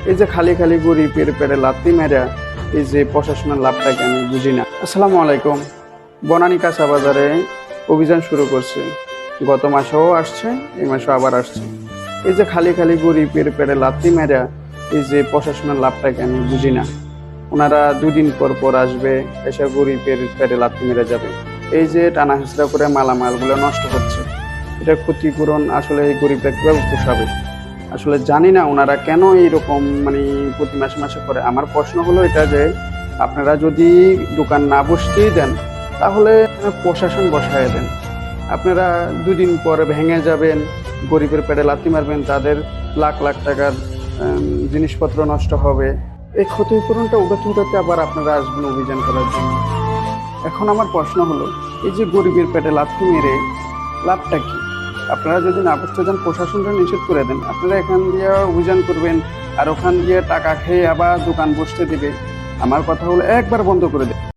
এই যে খালি খালি গরিবের পেটে লাথি মেরা এই যে প্রশাসনের লাভটাকে আমি বুঝি না। আসসালামু আলাইকুম। বনানী কাঁচা বাজারে অভিযান শুরু করছে, গত মাসেও আসছে, এই মাসেও আবার আসছে। এই যে খালি খালি গরিবের পেটে লাথি মেরা এই যে প্রশাসনের লাভটাকে আমি বুঝি না। ওনারা দুদিন পর পর আসবে, এসে গরিবের পেটে লাথি মেরে যাবে। এই যে টানা হেঁচড়া করে মালামালগুলো নষ্ট হচ্ছে, এটা ক্ষতিপূরণ আসলে এই গরিবরা কীভাবে পোষাবে? আসলে জানি না ওনারা কেন এইরকম প্রতি মাসে মাসে করে। আমার প্রশ্ন হলো এটা যে আপনারা যদি দোকান না বসতেই দেন তাহলে প্রশাসন বসায় দেন। আপনারা দুদিন পরে ভেঙে যাবেন, গরিবের পেটে লাথি মারবেন, তাদের লাখ লাখ টাকার জিনিসপত্র নষ্ট হবে। এই ক্ষতিপূরণটা উঠাতে উঠাতে আবার আপনারা আসবেন অভিযান করার জন্য। এখন আমার প্রশ্ন হলো, এই যে গরিবের পেটে লাথি মেরে লাভটা কি? আপনারা যদি না বুঝতে যান, প্রশাসনটা নিষেধ করে দেন। আপনারা এখান দিয়ে অভিযান করবেন আর ওখান দিয়ে টাকা খেয়ে আবার দোকান বসতে দেবে। আমার কথা হলো একবার বন্ধ করে দেন।